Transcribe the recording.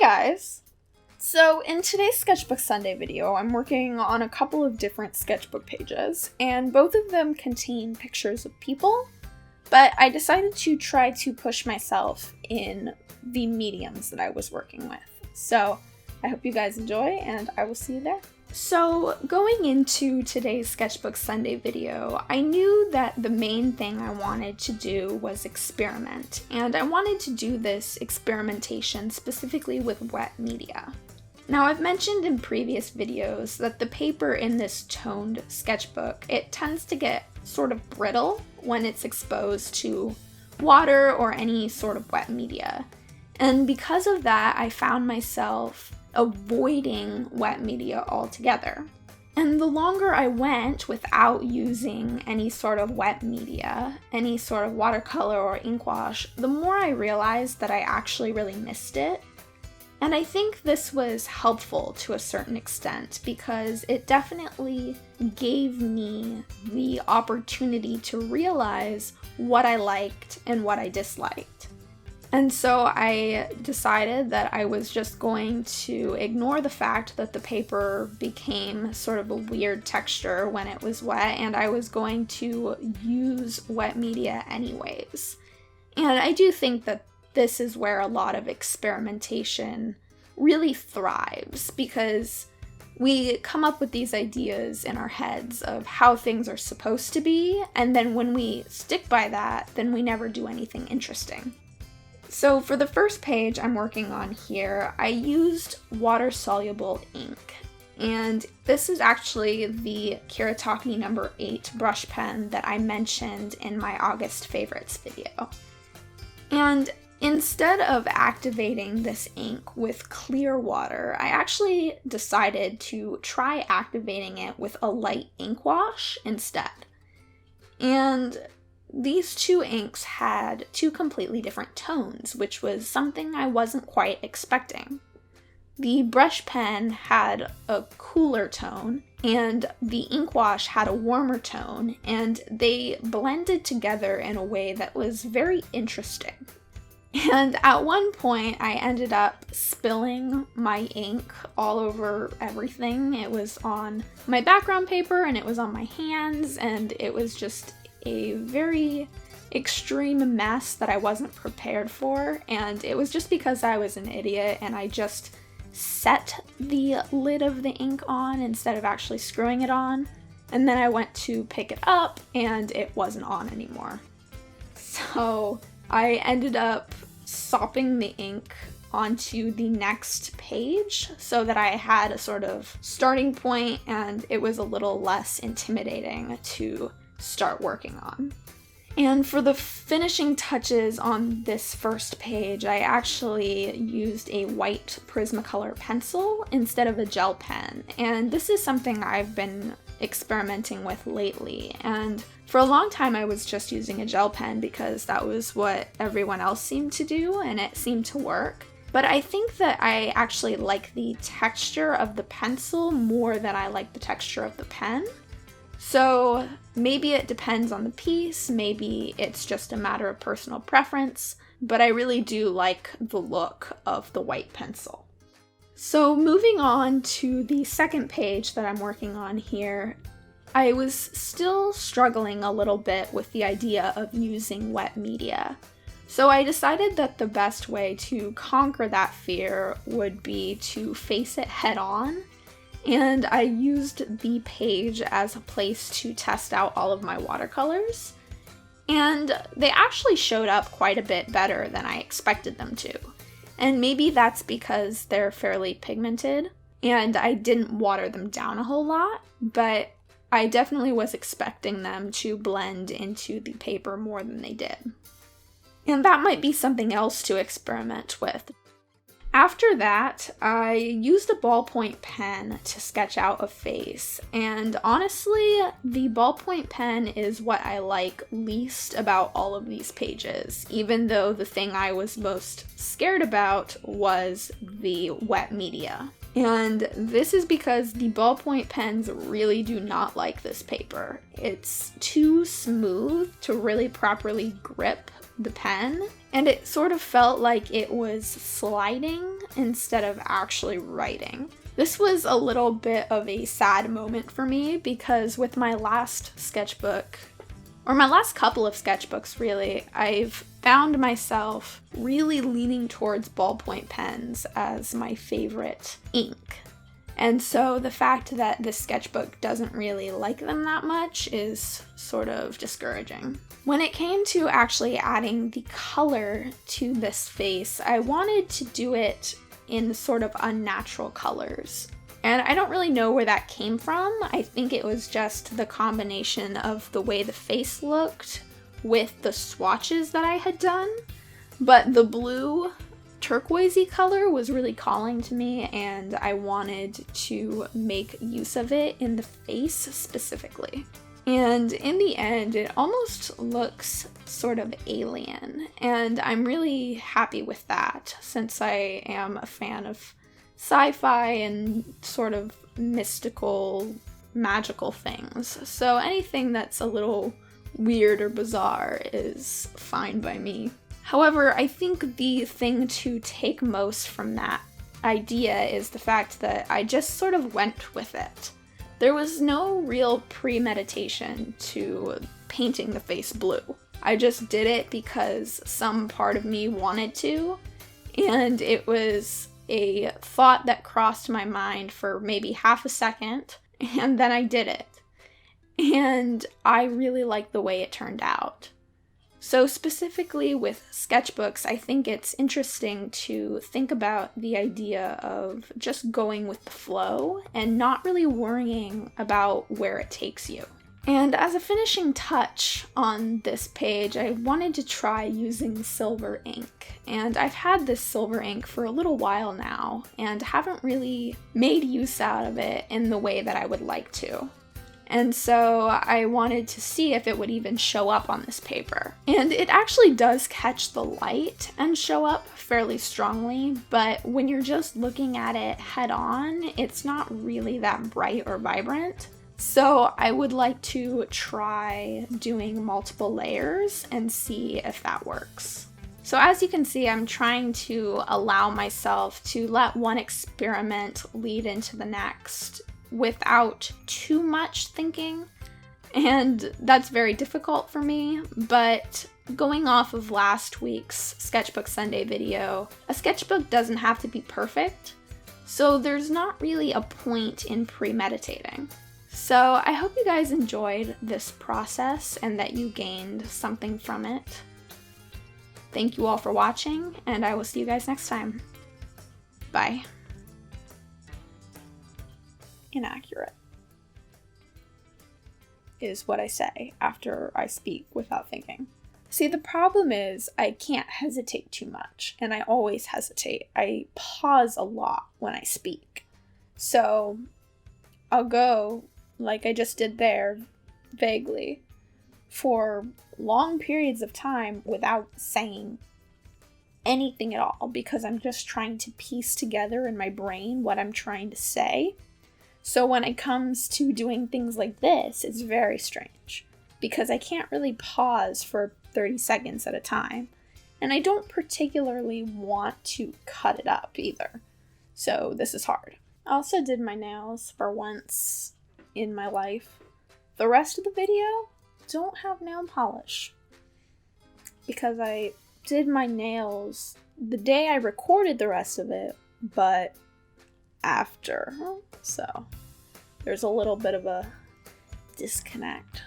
guys! So in today's Sketchbook Sunday video, I'm working on a couple of different sketchbook pages, and both of them contain pictures of people, but I decided to try to push myself in the mediums that I was working with. So I hope you guys enjoy, and I will see you there. So going into today's Sketchbook Sunday video, I knew that the main thing I wanted to do was experiment, and I wanted to do this experimentation specifically with wet media. Now, I've mentioned in previous videos that the paper in this toned sketchbook, it tends to get sort of brittle when it's exposed to water or any sort of wet media. And because of that, I found myself avoiding wet media altogether. And the longer I went without using any sort of wet media, any sort of watercolor or ink wash, the more I realized that I actually really missed it. And I think this was helpful to a certain extent because it definitely gave me the opportunity to realize what I liked and what I disliked. And so I decided that I was just going to ignore the fact that the paper became sort of a weird texture when it was wet, and I was going to use wet media anyways. And I do think that this is where a lot of experimentation really thrives, because we come up with these ideas in our heads of how things are supposed to be, and then when we stick by that, then we never do anything interesting. So for the first page I'm working on here, I used water-soluble ink. And this is actually the Kiritake No. 8 brush pen that I mentioned in my August favorites video. And instead of activating this ink with clear water, I actually decided to try activating it with a light ink wash instead. And these two inks had two completely different tones, which was something I wasn't quite expecting. The brush pen had a cooler tone, and the ink wash had a warmer tone, and they blended together in a way that was very interesting. And at one point, I ended up spilling my ink all over everything. It was on my background paper, and it was on my hands, and it was just a very extreme mess that I wasn't prepared for, and it was just because I was an idiot and I just set the lid of the ink on instead of actually screwing it on, and then I went to pick it up and it wasn't on anymore. So I ended up sopping the ink onto the next page so that I had a sort of starting point and it was a little less intimidating to start working on. And for the finishing touches on this first page, I actually used a white Prismacolor pencil instead of a gel pen, and this is something I've been experimenting with lately. And for a long time I was just using a gel pen because that was what everyone else seemed to do and it seemed to work. But I think that I actually like the texture of the pencil more than I like the texture of the pen. So maybe it depends on the piece, maybe it's just a matter of personal preference, but I really do like the look of the white pencil. So moving on to the second page that I'm working on here, I was still struggling a little bit with the idea of using wet media. So I decided that the best way to conquer that fear would be to face it head on. And I used the page as a place to test out all of my watercolors, and they actually showed up quite a bit better than I expected them to. And maybe that's because they're fairly pigmented, and I didn't water them down a whole lot, but I definitely was expecting them to blend into the paper more than they did. And that might be something else to experiment with. After that, I used a ballpoint pen to sketch out a face, and honestly, the ballpoint pen is what I like least about all of these pages, even though the thing I was most scared about was the wet media. And this is because the ballpoint pens really do not like this paper. It's too smooth to really properly grip the pen, and it sort of felt like it was sliding instead of actually writing. This was a little bit of a sad moment for me because with my last sketchbook, or my last couple of sketchbooks really, I've found myself really leaning towards ballpoint pens as my favorite ink. And so the fact that this sketchbook doesn't really like them that much is sort of discouraging. When it came to actually adding the color to this face, I wanted to do it in sort of unnatural colors. And I don't really know where that came from. I think it was just the combination of the way the face looked with the swatches that I had done. But the blue turquoisey color was really calling to me, and I wanted to make use of it in the face specifically. And in the end, it almost looks sort of alien, and I'm really happy with that since I am a fan of sci-fi and sort of mystical, magical things. So anything that's a little weird or bizarre is fine by me. However, I think the thing to take most from that idea is the fact that I just sort of went with it. There was no real premeditation to painting the face blue. I just did it because some part of me wanted to, and it was a thought that crossed my mind for maybe half a second, and then I did it. And I really like the way it turned out. So specifically with sketchbooks, I think it's interesting to think about the idea of just going with the flow and not really worrying about where it takes you. And as a finishing touch on this page, I wanted to try using silver ink. And I've had this silver ink for a little while now and haven't really made use out of it in the way that I would like to. And so I wanted to see if it would even show up on this paper. And it actually does catch the light and show up fairly strongly, but when you're just looking at it head on, it's not really that bright or vibrant. So I would like to try doing multiple layers and see if that works. So as you can see, I'm trying to allow myself to let one experiment lead into the next without too much thinking, and that's very difficult for me, but going off of last week's Sketchbook Sunday video, a sketchbook doesn't have to be perfect, so there's not really a point in premeditating. So I hope you guys enjoyed this process and that you gained something from it. Thank you all for watching, and I will see you guys next time. Bye. Inaccurate is what I say after I speak without thinking. See, the problem is I can't hesitate too much, and I always hesitate. I pause a lot when I speak. So I'll go, like I just did there, vaguely, for long periods of time without saying anything at all, because I'm just trying to piece together in my brain what I'm trying to say. So when it comes to doing things like this, it's very strange, because I can't really pause for 30 seconds at a time, and I don't particularly want to cut it up either. So this is hard. I also did my nails for once in my life. The rest of the video don't have nail polish, because I did my nails the day I recorded the rest of it, but after. So there's a little bit of a disconnect.